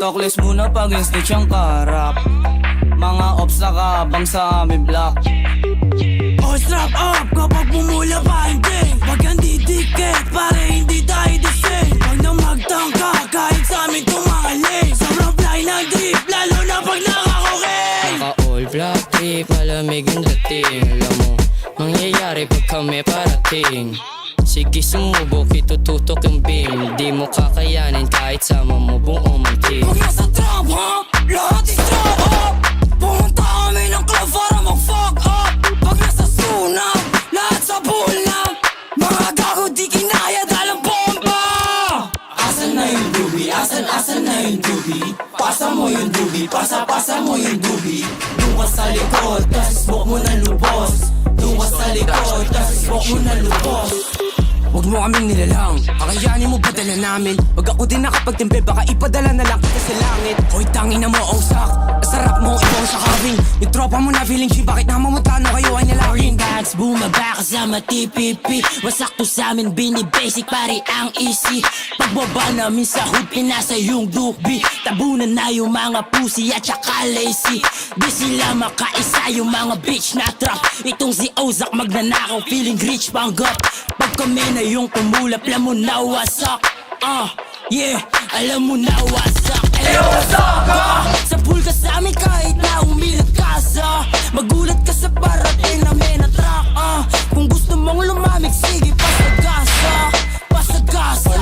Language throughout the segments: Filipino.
Tokles muna pag snitch ang karap. Mga ops nakabang sa aming block. Oh, strap up kapag bumula pa hindi. Wag kang didikit para hindi tayo dising. Wag na magtangka kahit sa amin tumaling. Sobrang fly ng drip lalo na pag nakakoking. Naka-all black trip, malamig yung dating. Alam mo, mangyayari pag kami parating. Sige sumubok, itututok yung beam. Di mo kakayanin kahit sama mo buong ang team. Pag nasa trap ha, lahat is trap up. Pumunta kami ng club para mag-fuck up. Pag nasa sunap, lahat sa pool na. Mga gago di kinaya dahil ang bomba. Asan na yung doobie? Asan na yung doobie? Pasa mo yung doobie, pasa mo yung doobie. Doon ka sa likod, tas smoke mo na lubos. Doon ka sa likod, tas smoke mo na lubos. Huwag mo kaming nilalang, kakayanin mo padala namin. Wag ako din nakapagtimpe, baka ipadala na lang kita sa langit. Hoy tangin na mo, ausak, sarap mo, ikaw sa carving. Yung tropa mo na feeling G, bakit namamutano kayo ay nalawin? Bags, bumaba kasama TPP. Wasak to sa amin, bini-basic, pare ang easy. Pagbaba namin sa hood, pinasa yung doobie. Tabunan na yung mga pussy at saka lazy. Di sila makaisa yung mga bitch na trap. Itong si Ozak magnanakaw, feeling rich panggap. Pag kami na yung kumulap, alam mo na wasak. Yeah, alam mo na wasak. Wasak sa pool ka sa amin kahit na umilat ka sa. Magulat ka sa parating namin na track. Kung gusto mong lumamig, sige pasagasa. Pasagasa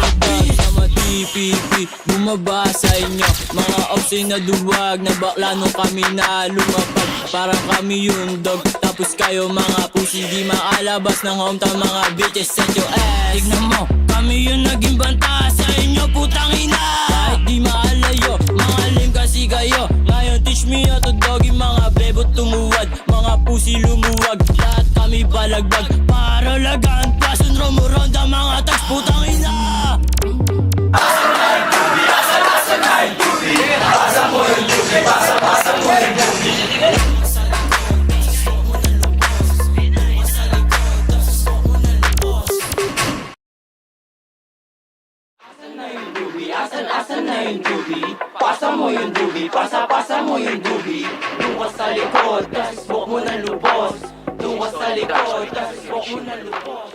Sama TPP, bumaba sa inyo. Mga opsi na duwag, na bakla nung kami na lumapag. Parang kami yung dog, tapos kayo mga pussy. Di maalabas ng hometown, mga bitches set your ass. Tignan mo, kami yung naging banta sa inyo, putang ina. Kahit di maalayo, mga lame kasi kayo. Ngayon teach me how to doggy, mga bebot tumuwad. Mga pussy lumuwag, lahat kami balagbag. Para lagaan pa, sunro mo ronda mga tags, putang ina. Asan na yung doobie? Pasa mo yung doobie, pasa mo yung doobie. Doon ka sa likod, tas smoke mo na lubos. Doon ka sa likod, tas smoke mo na lubos.